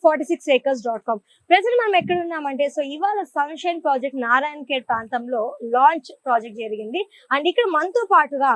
46acres.com. Present మనం ఎక్కడ ఉన్నామంటే సో ఇవాళ సన్షైన్ ప్రాజెక్ట్ నారాయణ ఖేడ్ ప్రాంతంలో లాంచ్ ప్రాజెక్ట్ జరిగింది. అండ్ ఇక్కడ మనతో పాటుగా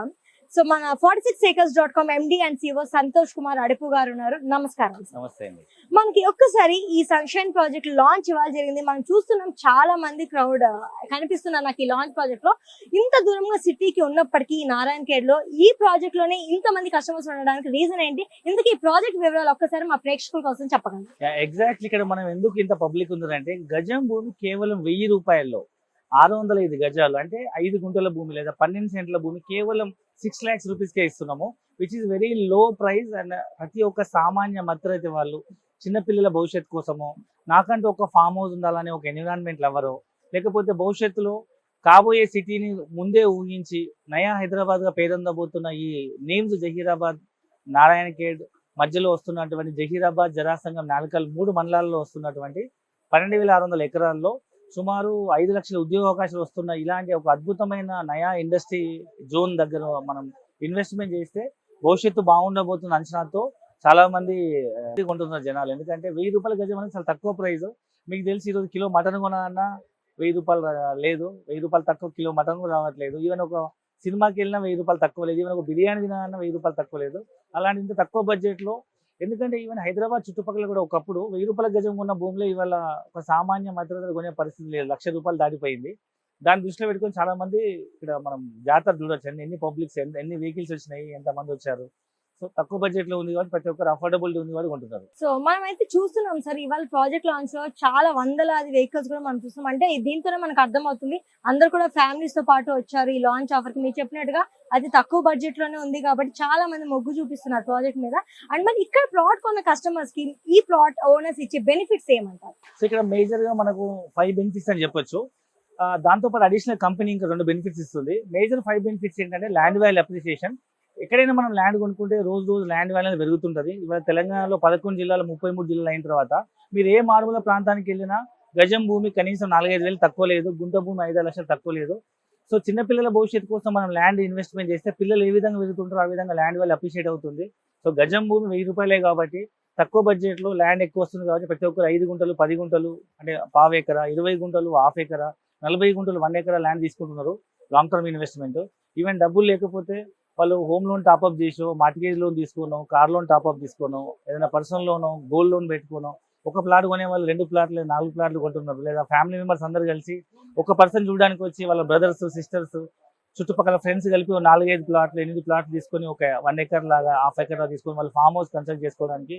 సో మన 46acres.com MD and CEO Santosh Kumar Adupu గారు ఉన్నారు. నమస్కారం. నమస్తే అండి. మనకి ఒక్కసారి ఈ సన్షైన్ ప్రాజెక్ట్ లాంచ్ ఇవాళ జరిగింది. మనం చూస్తున్నాం చాలా మంది క్రౌడ్ కనిపిస్తున్నారు నాకు ఈ లాంచ్ ప్రాజెక్ట్ లో. ఇంత దూరంగా సిటీకి ఉన్నప్పటికీ ఈ నారాయణ ఖేడ్ లో ఈ ప్రాజెక్ట్ లోనే ఇంత మంది కస్టమర్స్ ఉండడానికి రీజన్ ఏంటి? ఇందుకు ఈ ప్రాజెక్ట్ వివరాలు ఒక్కసారి మా ప్రేక్షకుల కోసం చెప్పగలరు? ఎగ్జాక్ట్లీ ఇక్కడ మనం ఎందుకు ఇంత పబ్లిక్ ఉందంటే గజం భూమి కేవలం 1000 రూపాయల్లో 605 గజాలు అంటే 5 గుంటల భూమి లేదా 12 సెంట్ల భూమి కేవలం 6 lakhs రూపీస్కే ఇస్తున్నాము, which is very low price. And ప్రతి ఒక్క సామాన్య మధ్యతరగతి వాళ్ళు చిన్నపిల్లల భవిష్యత్తు కోసము, నాకంటూ ఒక ఫామ్ హౌస్ ఉండాలనే ఒక ఎన్విరాన్మెంట్ లవరో, లేకపోతే భవిష్యత్తులో కాబోయే సిటీని ముందే ఊహించి నయా హైదరాబాద్గా పేరొందబోతున్న ఈ నేమ్స్ జహీరాబాద్, నారాయణ ఖేడ్ మధ్యలో వస్తున్నటువంటి జహీరాబాద్, జరాసంగం, నాల్కల్ 3 మండలాల్లో వస్తున్నటువంటి 12,600 ఎకరాల్లో సుమారు 5 లక్షల ఉద్యోగ అవకాశాలు వస్తున్న ఇలాంటి ఒక అద్భుతమైన నయా ఇండస్ట్రీ జోన్ దగ్గర మనం ఇన్వెస్ట్మెంట్ చేస్తే భవిష్యత్తు బాగుండబోతున్న అంచనాతో చాలా మంది కొంటున్నారు జనాలు. ఎందుకంటే 1000 రూపాయల గజం అనేది చాలా తక్కువ ప్రైస్. మీకు తెలిసి ఈరోజు కిలో మటన్ కొనాలన్నా 1000 రూపాయలు లేదు, 1000 రూపాయలు తక్కువ కిలో మటన్ కూడా రావట్లేదు. ఈవెన్ ఒక సినిమాకి వెళ్ళినా 1000 రూపాయలు తక్కువ లేదు, ఈవెన్ ఒక బిర్యానీ తినాలన్నా 1000 రూపాయలు తక్కువ లేదు. అలాంటి ఇంత తక్కువ బడ్జెట్లో, ఎందుకంటే ఈవెన్ హైదరాబాద్ చుట్టుపక్కల కూడా ఒకప్పుడు 1000 రూపాయల గజం ఉన్న భూమిలో ఇవాళ ఒక సామాన్య మధ్యతరగతి కొనే పరిస్థితి లేదు, 1,00,000 రూపాయలు దాటిపోయింది. దాన్ని దృష్టిలో పెట్టుకొని చాలా మంది ఇక్కడ మనం జాతర చూడొచ్చు, ఎన్ని పబ్లిక్స్, ఎన్ని వెహికల్స్ వచ్చినాయి, ఎంతమంది వచ్చారు. సో తక్కువ బడ్జెట్ లో ఉంది కాబట్టి ప్రతి ఒక్కరు అఫోర్డబిలిటీ ఉంది కాబట్టి కొంటున్నారు. సో మనం అయితే చూస్తున్నాం సార్ ఇవాళ ప్రాజెక్ట్ లాంచ్ లో చాలా వందలాది వెహికల్స్ కూడా మనం చూస్తున్నాం. అంటే దీంతోనే మనకు అర్థమవుతుంది అందరు కూడా ఫ్యామిలీస్ తో పాటు వచ్చారు ఈ లాంచ్ ఆఫర్ కి. మీరు చెప్పినట్టుగా అది తక్కువ బడ్జెట్ లోనే ఉంది కాబట్టి చాలా మంది మొగ్గు చూపిస్తున్నారు ప్రాజెక్ట్ మీద. అండ్ మరి ఇక్కడ ప్లాట్ కొన్న కస్టమర్స్ కి ఈ ప్లాట్ ఓనర్స్ ఇచ్చే బెనిఫిట్స్ ఏమంటారు? సో ఇక్కడ మేజర్ గా మనకు 5 బెనిఫిట్స్ అని చెప్పొచ్చు. దాంతో పాటు అడిషనల్ కంపెనీ ఇంకా 2 బెనిఫిట్స్ ఇస్తుంది. మేజర్ 5 బెనిఫిట్స్ ఏంటంటే ల్యాండ్ వాల్యూ అప్రిసియేషన్. ఎక్కడైనా మనం ల్యాండ్ కొనుక్కుంటే రోజు ల్యాండ్ వాల్యూ పెరుగుతుంటుంది. ఇవాళ తెలంగాణలో 11 జిల్లాలు 33 జిల్లాలు అయిన తర్వాత మీరు ఏ మారుమూల ప్రాంతానికి వెళ్ళినా గజం భూమి కనీసం 4-5 వేలు తక్కువ లేదు, గుంట భూమి 5 లక్షలు తక్కువ లేదు. సో చిన్నపిల్లల భవిష్యత్తు కోసం మనం ల్యాండ్ ఇన్వెస్ట్మెంట్ చేస్తే పిల్లలు ఏ విధంగా పెరుగుతుంటారో ఆ విధంగా ల్యాండ్ వాల్యూ అప్రిషియేట్ అవుతుంది. సో గజం భూమి 1000 రూపాయలే కాబట్టి తక్కువ బడ్జెట్లో ల్యాండ్ ఎక్కువ వస్తుంది కాబట్టి ప్రతి ఒక్కరు 5 గుంటలు 10 గుంటలు అంటే పావు ఎకరా, 20 గుంటలు హాఫ్ ఎకరా, 40 గుంటలు 1 ఎకరా ల్యాండ్ తీసుకుంటున్నారు లాంగ్ టర్మ్ ఇన్వెస్ట్మెంట్. ఈవెన్ డబ్బులు లేకపోతే వాళ్ళు హోమ్ లోన్ టాప్అప్ చేసో, మార్టిగేజ్ లోన్ తీసుకున్నాం, కార్ లోన్ టాప్అప్ తీసుకున్నాం, ఏదైనా పర్సనల్ లోను, గోల్డ్ లోన్ పెట్టుకున్నాం. ఒక ప్లాట్ కొనే వాళ్ళు 2 ప్లాట్లు 4 ప్లాట్లు కొంటున్నారు. లేదా ఫ్యామిలీ మెంబర్స్ అందరు కలిసి ఒక పర్సన్ చూడడానికి వచ్చి వాళ్ళ బ్రదర్స్, సిస్టర్స్, చుట్టుపక్కల ఫ్రెండ్స్ కలిపి 4-5 ప్లాట్లు 8 ప్లాట్లు తీసుకొని ఒక 1 ఎకర్ లాగా, హాఫ్ ఎకర్ తీసుకొని వాళ్ళు ఫామ్ హౌస్ కన్స్ట్రక్ట్ చేసుకోవడానికి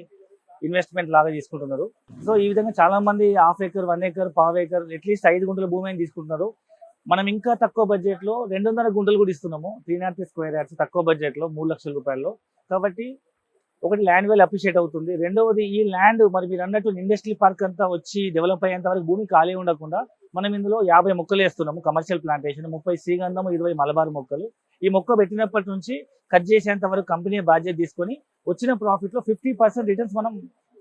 ఇన్వెస్ట్మెంట్ లాగా తీసుకుంటున్నారు. సో ఈ విధంగా చాలా మంది హాఫ్ ఎకర్, 1 ఎకర్, పావు ఎకర్, అట్లీస్ట్ 5 గుంటల భూమి అని తీసుకుంటున్నారు. మనం ఇంకా తక్కువ బడ్జెట్ లో 200 గుంటలు కూడా ఇస్తున్నాము, 303 స్క్వేర్ యార్డ్స్ తక్కువ బడ్జెట్ లో 3 లక్షల రూపాయల్లో. కాబట్టి ఒకటి ల్యాండ్ వాల్యూ అప్రిషియేట్ అవుతుంది. రెండవది ఈ ల్యాండ్ మరి మీరు అన్నట్టు ఇండస్ట్రియల్ పార్క్ అంతా వచ్చి డెవలప్ అయ్యేంత వరకు భూమి ఖాళీ ఉండకుండా మనం ఇందులో 50 మొక్కలు వేస్తున్నాము. కమర్షియల్ ప్లాంటేషన్ 30 శ్రీగంధం, 20 మలబార్ మొక్కలు. ఈ మొక్క పెట్టినప్పటి నుంచి కట్ చేసేంత వరకు కంపెనీ బాధ్యత తీసుకొని వచ్చిన ప్రాఫిట్ లో 50% రిటర్న్స్ మనం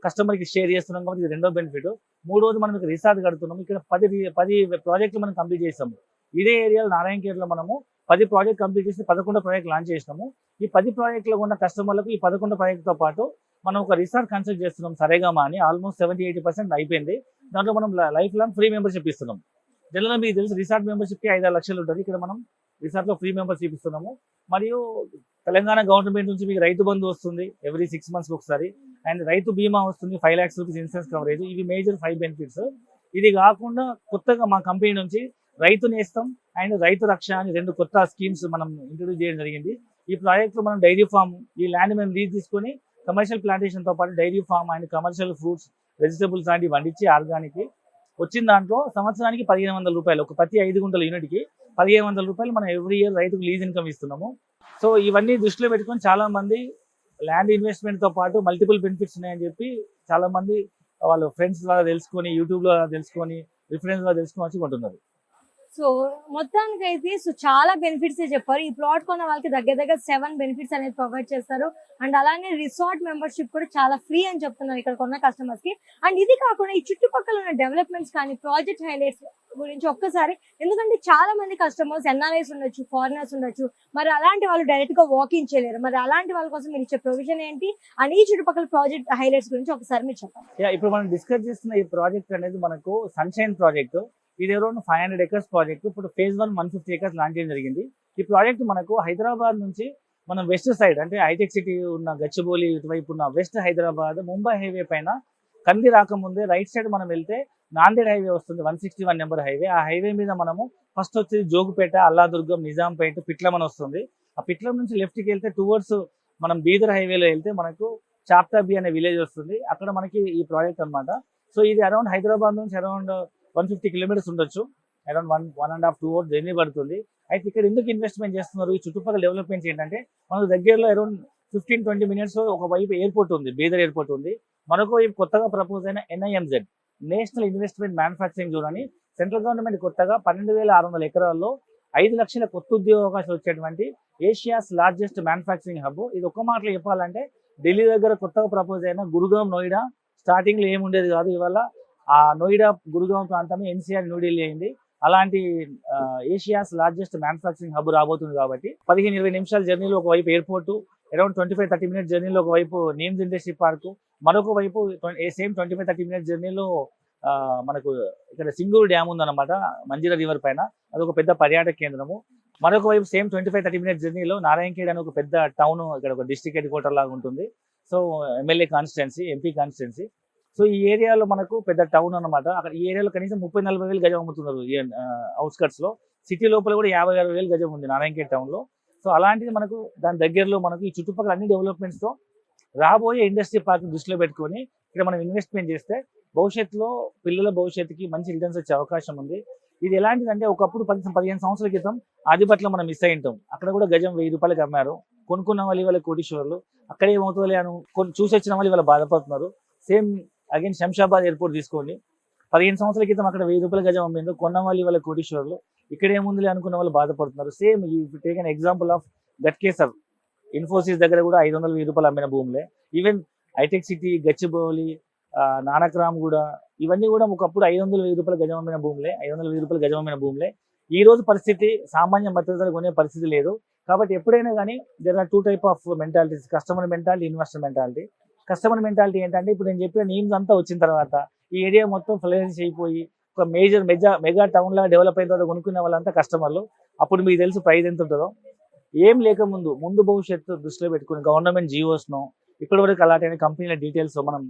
కస్టమర్ కి షేర్ చేస్తున్నాం కాబట్టి ఇది రెండో బెనిఫిట్. మూడోది మనం ఇక్కడ రిసార్ట్ కడుతున్నాం. ఇక్కడ 10 ప్రాజెక్టులు మనం కంప్లీట్ చేస్తాము. ఇదే ఏరియాలో నారాయణ ఖేడ్లో మనము 10 ప్రాజెక్ట్ కంప్లీట్ చేసి 11 ప్రాజెక్ట్ లాంచ్ చేసినాము. ఈ 10 ప్రాజెక్టులో ఉన్న కస్టమర్లకు ఈ 11 ప్రాజెక్టుతో పాటు మనం ఒక రిసార్ట్ కన్స్ట్రక్ట్ చేస్తున్నాం, సరేగామా అని. ఆల్మోస్ట్ 70-80% అయిపోయింది. దాంట్లో మనం లైఫ్ లాంగ్ ఫ్రీ మెంబర్షిప్ ఇస్తున్నాం. జనరల్గా మీకు తెలుసు రిసార్ట్ మెంబర్షిప్కి 5-6 లక్షలు ఉంటుంది. ఇక్కడ మనం రిసార్ట్లో ఫ్రీ మెంబర్షిప్ ఇస్తున్నాము. మరియు తెలంగాణ గవర్నమెంట్ నుంచి మీకు రైతు బంధు వస్తుంది ఎవ్రీ 6 months ఒకసారి. అండ్ రైతు బీమా వస్తుంది, 5 lakhs రూపీస్ ఇన్సూరెన్స్ కవరేజ్. ఇవి మేజర్ 5 బెనిఫిట్స్. ఇది కాకుండా కొత్తగా మా కంపెనీ నుంచి రైతు నేస్తం అండ్ రైతు రక్ష అని 2 కొత్త స్కీమ్స్ మనం ఇంట్రొడ్యూస్ చేయడం జరిగింది. ఈ ప్రాజెక్ట్లో మనం డైరీ ఫామ్, ఈ ల్యాండ్ మేము లీజ్ తీసుకొని కమర్షియల్ ప్లాంటేషన్ తో పాటు dairy farm and commercial fruits, vegetables లాంటివి వండించి ఆర్గానిక్ వచ్చిన దాంట్లో సంవత్సరానికి 1,500 రూపాయలు, ఒక ప్రతి 5 గుంటల యూనిట్కి 1,500 రూపాయలు మనం ఎవ్రీ ఇయర్ రైతుకు లీజ్ ఇన్కమ్ ఇస్తున్నాము. సో ఇవన్నీ దృష్టిలో పెట్టుకొని చాలా మంది ల్యాండ్ ఇన్వెస్ట్మెంట్ తో పాటు మల్టిపుల్ బెనిఫిట్స్ ఉన్నాయని చెప్పి చాలా మంది వాళ్ళ ఫ్రెండ్స్ లాగా తెలుసుకొని, యూట్యూబ్ లో తెలుసుకొని, రిఫరెన్స్ లో తెలుసుకొని వచ్చి కొంటున్నారు. సో మొత్తానికైతే చాలా బెనిఫిట్స్ చెప్పారు. ఈ ప్లాట్ కొన్న వాళ్ళకి దగ్గర దగ్గర 7 బెనిఫిట్స్ అనేది ప్రొవైడ్ చేస్తారు. అండ్ అలానే రిసార్ట్ మెంబర్షిప్ కూడా చాలా ఫ్రీ అని చెప్తున్నారు ఇక్కడ కొన్న కస్టమర్స్ కి. అండ్ ఇది కాకుండా ఈ చుట్టుపక్కల ఉన్న డెవలప్మెంట్స్ కానీ ప్రాజెక్ట్ హైలైట్స్ గురించి ఒక్కసారి, ఎందుకంటే చాలా మంది కస్టమర్స్ ఎన్ఆర్ఐస్ ఉండొచ్చు, ఫారినర్స్ ఉండొచ్చు, మరి అలాంటి వాళ్ళు డైరెక్ట్ గా వాకింగ్ చేయలేరు. మరి అలాంటి వాళ్ళ కోసం మీరు ఇచ్చే ప్రొవిజన్ ఏంటి అండ్ ఈ చుట్టుపక్కల ప్రాజెక్ట్ హైలైట్స్ గురించి ఒకసారి మీరు చెప్పండి. ఇప్పుడు మనం డిస్కస్ చేస్తున్న ఈ ప్రాజెక్ట్ అనేది మనకు సన్షైన్ ప్రాజెక్ట్. ఇది అరౌండ్ 500 acres ప్రాజెక్ట్. ఇప్పుడు ఫేజ్ 1 150 acres లాంచ్ చేయడం జరిగింది. ఈ ప్రాజెక్ట్ మనకు హైదరాబాద్ నుంచి మనం వెస్ట్ సైడ్ అంటే హైటెక్ సిటీ ఉన్న గచ్చిబౌలి ఇటువైపు ఉన్న వెస్ట్ హైదరాబాద్ ముంబై హైవే పైన కంది రాకముందే రైట్ సైడ్ మనం వెళ్తే నాందేడ్ హైవే వస్తుంది, 161 నెంబర్ హైవే. ఆ హైవే మీద మనము ఫస్ట్ వచ్చేది జోగుపేట, అల్లాదుర్గం, నిజాంపేట, పిట్లమని వస్తుంది. ఆ పిట్లం నుంచి లెఫ్ట్కి వెళ్తే టువర్డ్స్ మనం బీదర్ హైవేలో వెళ్తే మనకు చాప్తాబి అనే విలేజ్ వస్తుంది. అక్కడ మనకి ఈ ప్రాజెక్ట్ అన్నమాట. సో ఇది అరౌండ్ హైదరాబాద్ నుంచి అరౌండ్ 150 kilometers ఉండొచ్చు. అరౌండ్ 1.5 2 hours జర్నీ పడుతుంది. అయితే ఇక్కడ ఎందుకు ఇన్వెస్ట్మెంట్ చేస్తున్నారు? ఈ చుట్టుపక్కల డెవలప్మెంట్స్ ఏంటంటే మనకు దగ్గరలో అరౌండ్ 15-20 minutes ఒక వైపు ఎయిర్పోర్ట్ ఉంది, బీదర్ ఎయిర్పోర్ట్ ఉంది. మరొక వైపు కొత్తగా ప్రపోజ్ అయిన NIMZ national investment manufacturing zone అని సెంట్రల్ గవర్నమెంట్ కొత్తగా 12,600 ఎకరాల్లో 5 లక్షల కొత్త ఉద్యోగ అవకాశాలు వచ్చేటువంటి ఏషియాస్ లార్జెస్ట్ మ్యానుఫ్యాక్చరింగ్ హబ్. ఇది ఒక్క మాటలో చెప్పాలంటే ఢిల్లీ దగ్గర కొత్తగా ప్రపోజ్ అయిన గురుగాం, నోయిడా స్టార్టింగ్ లో ఏముండేది కాదు. ఇవాళ ఆ నోయిడా, గురుగాం ప్రాంతమే NCR న్యూఢిల్లీ అయింది. అలాంటి ఏషియాస్ లార్జెస్ట్ మ్యానుఫ్యాక్చరింగ్ హబ్ రాబోతుంది. కాబట్టి 15-20 నిమిషాల జర్నీలో ఒకవైపు ఎయిర్పోర్టు, అరౌండ్ 25-30 minutes జర్నీలో ఒకవైపు నీమ్స్ ఇండస్ట్రీ పార్కు, మరొక వైపు సేమ్ 25-30 minutes జర్నీలో మనకు ఇక్కడ సింగూరు డ్యామ్ ఉందన్నమాట మంజీరా రివర్ పైన. అదొక పెద్ద పర్యాటక కేంద్రము. మరొక వైపు సేమ్ 25-30 minutes జర్నీలో నారాయణఖేడ్ అనే ఒక పెద్ద టౌన్, ఇక్కడ ఒక డిస్ట్రిక్ట్ హెడ్ క్వార్టర్ లాగా ఉంటుంది. So MLA constituency, MP constituency. So ఈ ఏరియాలో మనకు పెద్ద టౌన్ అన్నమాట. అక్కడ ఈ ఏరియాలో కనీసం 30-40 వేలు గజం అమ్ముతున్నారు. అవుట్స్కట్స్ లో, సిటీ లోపల కూడా 50-60 వేలు గజం ఉంది నారాయణఖేడ్ టౌన్ లో. సో అలాంటిది మనకు దాని దగ్గరలో మనకు ఈ చుట్టుపక్కల అన్ని డెవలప్మెంట్స్ తో రాబోయే ఇండస్ట్రీ పార్క్ దృష్టిలో పెట్టుకొని ఇక్కడ మనం ఇన్వెస్ట్మెంట్ చేస్తే భవిష్యత్తులో పిల్లల భవిష్యత్తుకి మంచి రిటర్న్స్ వచ్చే అవకాశం ఉంది. ఇది ఎలాంటిదంటే ఒకప్పుడు 15 సంవత్సరాల క్రితం ఆదిపట్లో మనం మిస్ అయి ఉంటాం. అక్కడ కూడా గజం 1000 రూపాయలకి అమ్మారు. కొనుక్కున్న వాళ్ళు ఇవాళ కోటీశ్వర్లు. అక్కడ ఏమవుతుంది అని చూసి వచ్చిన వాళ్ళు ఇవాళ బాధపడుతున్నారు. సేమ్ అగైన్ శంషాబాద్ ఎయిర్పోర్ట్ తీసుకోండి. 15 సంవత్సరాల క్రితం అక్కడ 1000 రూపాయల గజం అమ్మిందో, కొన్న వాళ్ళు ఇవాళ కోటీశ్వర్లు. ఇక్కడ ఏముందిలే అనుకున్న వాళ్ళు బాధపడుతున్నారు. సేమ్ ఈ take an example of Ghatkesar, Infosys దగ్గర కూడా 500-1000 రూపాయలు అమ్మిన భూములే. Even hitech city, Gachibowli, Nanakram కూడా, ఇవన్నీ కూడా ఒకప్పుడు 500-1000 రూపాయల గజం అమ్మిన భూములే, 500-1000 రూపాయల గజం అమ్మిన భూములే. ఈ రోజు పరిస్థితి సామాన్య మధ్యతరగతి కొనే పరిస్థితి లేదు. కాబట్టి ఎప్పుడైనా కానీ there are 2 types of mentalities, customer mentality, investor mentality. Customer mentality ఏంటంటే ఇప్పుడు నేను చెప్పిన నీమ్స్ అంతా వచ్చిన తర్వాత ఈ ఏరియా మొత్తం ఫ్లరిష్ అయిపోయి ఒక మెగా టౌన్ లాగా డెవలప్ అయిన తర్వాత కొనుక్కునే వాళ్ళంతా కస్టమర్లు. అప్పుడు మీకు తెలుసు ప్రైస్ ఎంత ఉంటుందో. ఏం ముందు భవిష్యత్తు దృష్టిలో పెట్టుకుని గవర్నమెంట్ జియోస్ను ఇప్పటివరకు అలాంటి కంపెనీల డీటెయిల్స్ మనం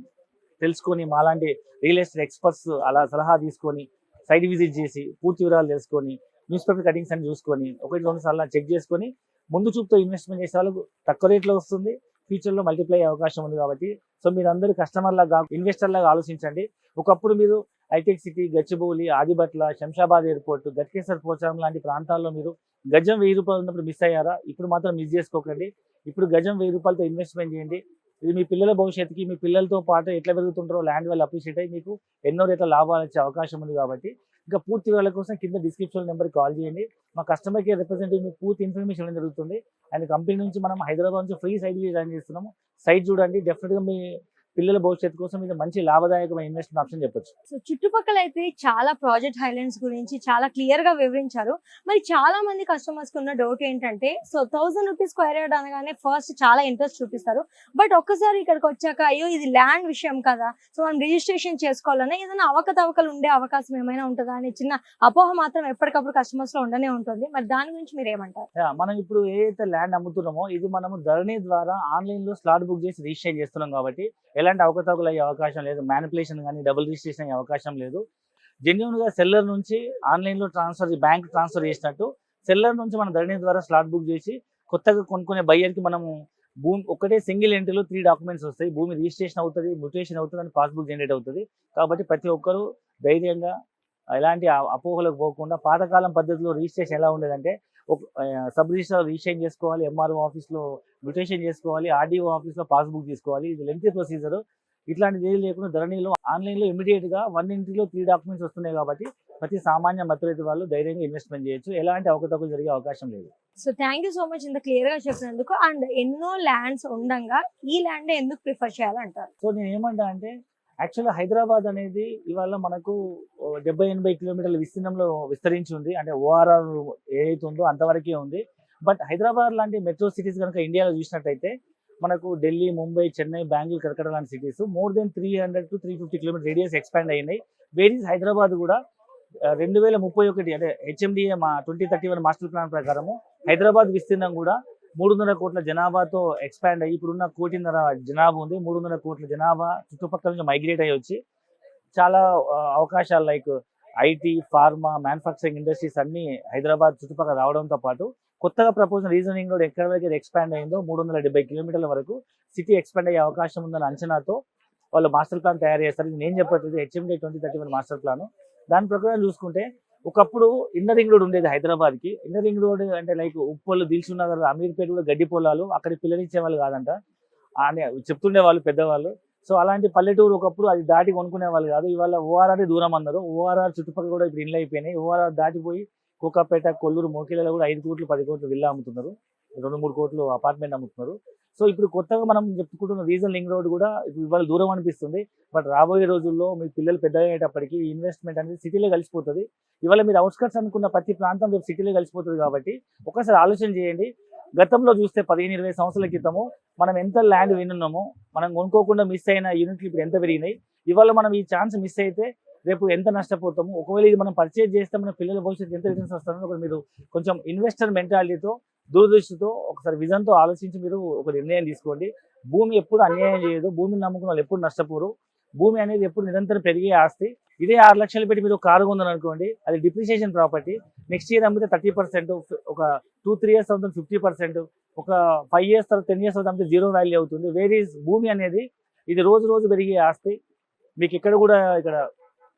తెలుసుకొని, మాలాంటి రియల్ ఎస్టేట్ ఎక్స్పర్ట్స్ అలా సలహా తీసుకొని సైట్ విజిట్ చేసి పూర్తి వివరాలు తెలుసుకొని న్యూస్ పేపర్ కటింగ్స్ అని చూసుకొని 1-2 సార్లు చెక్ చేసుకొని ముందు చూపుతో ఇన్వెస్ట్మెంట్ చేసే వాళ్ళకు తక్కువ రేట్లో వస్తుంది, ఫ్యూచర్లో మల్టిప్లై అయ్యే అవకాశం ఉంది. కాబట్టి సో మీరు అందరూ కస్టమర్ లాగా, ఇన్వెస్టర్ లాగా ఆలోచించండి. ఒకప్పుడు మీరు hitech city, Gachibowli, Adibatla, Shamshabad airport, Ghatkesar, Pocharam లాంటి ప్రాంతాల్లో మీరు గజం 1000 రూపాయలు ఉన్నప్పుడు మిస్ అయ్యారా? ఇప్పుడు మాత్రం మిస్ చేసుకోకండి. ఇప్పుడు గజం 1000 రూపాయలతో ఇన్వెస్ట్మెంట్ చేయండి. ఇది మీ పిల్లల భవిష్యత్తుకి, మీ పిల్లలతో పాటు ఎట్లా పెరుగుతుంటారో ల్యాండ్ వాళ్ళు అప్రిషియేట్ అయ్యి మీకు ఎన్నో రేట్ల లాభాలు వచ్చే అవకాశం ఉంది. కాబట్టి ఇంకా పూర్తి వివరాల కోసం కింద డిస్క్రిప్షన్ నెంబర్కి కాల్ చేయండి. మా కస్టమర్ కేర్ రిప్రజెంటేటివ్ మీకు పూర్తి ఇన్ఫర్మేషన్ ఇవ్వడం జరుగుతుంది. అండ్ కంపెనీ నుంచి మనం హైదరాబాద్ నుంచి ఫ్రీ సైట్ డిజైన్ చేస్తున్నాము. సైట్ చూడండి. డెఫినెట్గా మీ పిల్లల భవిష్యత్తు కోసం ఇది మంచి లాభదాయకమైన ఇన్వెస్ట్మెంట్ ఆప్షన్ చెప్పొచ్చు. సో చుట్టుపక్కల అయితే చాలా ప్రాజెక్ట్ హైలైట్స్ గురించి చాలా క్లియర్ గా వివరించారు. మరి చాలా మంది కస్టమర్స్ కి ఉన్న డౌట్ ఏంటంటే, సో 1000 రూపీస్ స్క్వేర్ యార్డ్ అనగానే ఫస్ట్ చాలా ఇంట్రెస్ట్ చూపిస్తారు. బట్ ఒక్కసారి ఇక్కడికి వచ్చాక అయ్యో ఇది ల్యాండ్ విషయం కదా, సో మనం రిజిస్ట్రేషన్ చేసుకోవాలన్నా ఏదైనా అవకతవకలు ఉండే అవకాశం ఏమైనా ఉంటుందా అనే చిన్న అపోహ మాత్రం ఎప్పటికప్పుడు కస్టమర్స్ లో ఉండనే ఉంటుంది. మరి దాని గురించి మీరు ఏమంటారు? మనం ఇప్పుడు ఏదైతే ల్యాండ్ అమ్ముతున్నామో ఇది మనము ధరణి ద్వారా ఆన్లైన్ లో స్లాట్ బుక్ చేసి రిజిస్టర్ చేస్తున్నాం. కాబట్టి ఎలాంటి అవకతవకలు అయ్యే అవకాశం లేదు, మ్యానిపులేషన్ కానీ డబుల్ రిజిస్ట్రేషన్ అయ్యే అవకాశం లేదు. జెన్యున్ గా సెల్లర్ నుంచి ఆన్లైన్ లో బ్యాంక్ ట్రాన్స్ఫర్ చేసినట్టు సెల్లర్ నుంచి మన ధరణి ద్వారా స్లాట్ బుక్ చేసి కొత్తగా కొనుక్కునే బయ్యర్ కి మనము భూమి ఒకటే సింగిల్ ఎంట్రీలో 3 డాక్యుమెంట్స్ వస్తాయి. భూమి రిజిస్ట్రేషన్ అవుతుంది, మ్యూటేషన్ అవుతుంది, అని పాస్బుక్ జనరేట్ అవుతుంది. కాబట్టి ప్రతి ఒక్కరూ ధైర్యంగా ఎలాంటి అపోహలకు పోకుండా పాతకాలం పద్ధతిలో రిజిస్ట్రేషన్ ఎలా ఉండేదంటే సబ్ రిజిస్టర్ రిజిస్ట్రేషన్ చేసుకోవాలి, ఎంఆర్ఓ ఆఫీస్లో మ్యూటేషన్ చేసుకోవాలి, ఆర్డీఓ ఆఫీస్లో పాస్బుక్ తీసుకోవాలి. ఇది లెంతీ ప్రొసీజర్. ఇట్లాంటిది ఏది లేకుండా ధరణిలో ఆన్లైన్లో ఇమీడియట్గా 1 ఎంట్రీలో 3 డాక్యుమెంట్స్ వస్తున్నాయి. కాబట్టి ప్రతి సామాన్య మధ్యతరగతి వాళ్ళు ధైర్యంగా ఇన్వెస్ట్మెంట్ చేయొచ్చు. ఎలాంటి అవకతవకలు జరిగే అవకాశం లేదు. So thank you so much ఇంత క్లియర్ గా చెప్పినందుకు. అండ్ ఎన్నో ల్యాండ్స్ ఉండంగా ఈ ల్యాండ్ ఎందుకు ప్రిఫర్ చేయాలంటారు? సో నేను ఏమంటా అంటే యాక్చువల్గా హైదరాబాద్ అనేది ఇవాళ మనకు 70-80 కిలోమీటర్ల విస్తీర్ణంలో విస్తరించి ఉంది. అంటే ఓఆర్ఆర్ ఏదైతే ఉందో అంతవరకే ఉంది. బట్ హైదరాబాద్ లాంటి మెట్రో సిటీస్ కనుక ఇండియాలో చూసినట్టయితే మనకు ఢిల్లీ, ముంబై, చెన్నై, బెంగళూరు, కలకత్తా లాంటి cities more than 300 to 350 kilometre radius expand అయినాయి. వేరీస్ హైదరాబాద్ కూడా 2031 అంటే హెచ్ఎండిఏ 2031 మాస్టర్ ప్లాన్ ప్రకారము హైదరాబాద్ విస్తీర్ణం కూడా 300 కోట్ల జనాభాతో ఎక్స్పాండ్ అయ్యి ఇప్పుడున్న 1.5 కోటి జనాభా ఉంది. 300 కోట్ల జనాభా చుట్టుపక్కల నుంచి మైగ్రేట్ అయ్యి వచ్చి చాలా అవకాశాలు like IT, pharma, manufacturing industries అన్ని హైదరాబాద్ చుట్టుపక్కల రావడంతో పాటు కొత్తగా ప్రపోజల్ రీజనింగ్ రోడ్ ఎక్కడ వరకు ఎక్స్పాండ్ అయిందో 370 కిలోమీటర్ల వరకు సిటీ ఎక్స్పాండ్ అయ్యే అవకాశం ఉందన్న అంచనాతో వాళ్ళు మాస్టర్ ప్లాన్ తయారు చేస్తారు. ఇది నేను చెప్పట్లేదు, హెచ్ఎండి 2031 మాస్టర్ ప్లాన్. దాని ప్రకారం చూసుకుంటే ఒకప్పుడు ఇన్నర్ రింగ్ రోడ్ ఉండేది హైదరాబాద్కి. ఇన్నర్ రింగ్ రోడ్ అంటే లైక్ ఉప్పల్, దిల్సుఖ్ నగర్, అమీర్పేట కూడా గడ్డి పొలాలు, అక్కడ పిల్లనిచ్చేవాళ్ళు కాదంట అని చెప్తుండే వాళ్ళు పెద్దవాళ్ళు. సో అలాంటి పల్లెటూరు ఒకప్పుడు అది దాటి కొనుక్కునే వాళ్ళు కాదు. ఇవాళ ఓఆర్ఆర్ దూరం అన్నారు. ఓఆర్ఆర్ చుట్టుపక్కల కూడా ఇప్పుడు ఇండ్లు అయిపోయినాయి. ఓఆర్ఆర్ దాటిపోయి కోకాపేట, కొల్లూరు, మోకిలలో కూడా 5 కోట్లు 10 కోట్లు విల్లా అమ్ముతున్నారు, 2-3 కోట్లు అపార్ట్మెంట్ అమ్ముతున్నారు. సో ఇప్పుడు కొత్తగా మనం చెప్పుకుంటున్న రీజన్ లింక్ రోడ్ కూడా ఇప్పుడు ఇవాళ దూరం అనిపిస్తుంది. బట్ రాబోయే రోజుల్లో మీ పిల్లలు పెద్ద అయ్యేటప్పటికి ఇన్వెస్ట్మెంట్ అనేది సిటీలో కలిసిపోతుంది. ఇవాళ మీరు అవుట్స్కట్స్ అనుకున్న ప్రతి ప్రాంతం రేపు సిటీలో కలిసిపోతుంది. కాబట్టి ఒకసారి ఆలోచన చేయండి. గతంలో చూస్తే 15-20 సంవత్సరాల క్రితము మనం ఎంత ల్యాండ్ వినున్నామో, మనం కొనుక్కోకుండా మిస్ అయిన యూనిట్లు ఇప్పుడు ఎంత పెరిగినాయి. ఇవాళ మనం ఈ ఛాన్స్ మిస్ అయితే రేపు ఎంత నష్టపోతాము. ఒకవేళ ఇది మనం పర్చేజ్ చేస్తే మన పిల్లల భవిష్యత్తు ఎంత రిటర్న్స్ వస్తారో ఒక మీరు కొంచెం ఇన్వెస్టర్ మెంటాలిటీతో, దూరదృష్టితో, ఒకసారి విజన్తో ఆలోచించి మీరు ఒక నిర్ణయం తీసుకోండి. భూమి ఎప్పుడు అన్యాయం చేయదు. భూమిని నమ్ముకున్న వాళ్ళు ఎప్పుడు నష్టపోరు. భూమి అనేది ఎప్పుడు నిరంతరం పెరిగే ఆస్తి. ఇదే 6 లక్షలు పెట్టి మీరు కారు కొందని అనుకోండి, అది డిప్రిసియేషన్ ప్రాపర్టీ. నెక్స్ట్ ఇయర్ అమ్మితే 30%, ఒక 2-3 years అవుతుంది 50%, ఒక 5 years తర్వాత 10 years అవుతుంది 0 వాల్యూ అవుతుంది. వేరీస్ భూమి అనేది ఇది రోజు రోజు పెరిగే ఆస్తి. మీకు ఇక్కడ కూడా ఇక్కడ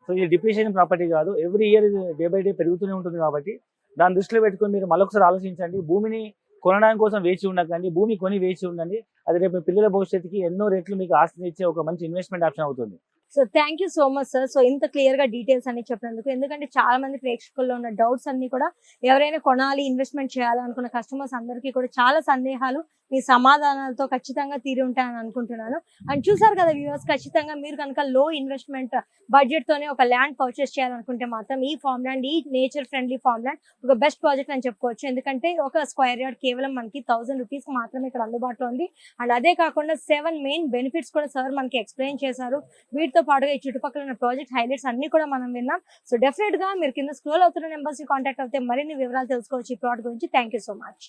సో ఇది డిప్రిసియేషన్ ప్రాపర్టీ కాదు. ఎవ్రీ ఇయర్ ఇది డే బై డే పెరుగుతూనే ఉంటుంది. కాబట్టి దాన్ని దృష్టిలో పెట్టుకొని మీరు మరొకసారి ఆలోచించండి. భూమిని కొనడానికి కోసం వేచి ఉండకండి, భూమి కొని వేచి ఉండండి. అది రేపు పిల్లల భవిష్యత్తుకి ఎన్నో రెట్లు మీకు ఆస్తిని ఇచ్చే ఒక మంచి ఇన్వెస్ట్మెంట్ ఆప్షన్ అవుతుంది. So thank you so much sir. So ఇంత క్లియర్ గా డీటెయిల్స్ అన్ని చెప్పినందుకు. ఎందుకంటే చాలా మంది ప్రేక్షకుల్లో ఉన్న డౌట్స్ అన్ని కూడా ఎవరైనా కొనాలి, ఇన్వెస్ట్మెంట్ చేయాలనుకున్న కస్టమర్స్ అందరికీ కూడా చాలా సందేహాలు మీ సమాధానాలతో ఖచ్చితంగా తీరి ఉంటాయని అనుకుంటున్నాను. అండ్ చూసారు కదా వ్యూవర్స్, ఖచ్చితంగా మీరు కనుక లో ఇన్వెస్ట్మెంట్ బడ్జెట్ తోనే ఒక ల్యాండ్ పర్చేస్ చేయాలనుకుంటే మాత్రం ఈ ఫార్మ్ ల్యాండ్, ఈ నేచర్ ఫ్రెండ్లీ ఫార్మ్ ల్యాండ్ ఒక బెస్ట్ ప్రాజెక్ట్ అని చెప్పుకోవచ్చు. ఎందుకంటే ఒక స్క్వేర్ యార్డ్ కేవలం మనకి 1000 రూపీస్ మాత్రమే ఇక్కడ అందుబాటులో ఉంది. అండ్ అదే కాకుండా 7 మెయిన్ బెనిఫిట్స్ కూడా సార్ మనకి ఎక్స్ప్లెయిన్ చేశారు. వీటితో పాటుగా ఈ చుట్టుపక్కల ఉన్న ప్రాజెక్ట్ హైలైట్స్ అన్ని కూడా మనం విన్నాం. సో డెఫినెట్ గా మీరు కింద స్క్రోల్ అవుతున్న నెంబర్స్ ని కాంటాక్ట్ అవుతే మరిన్ని వివరాలు తెలుసుకోవచ్చు ఈ ప్లాట్ గురించి. Thank you so much.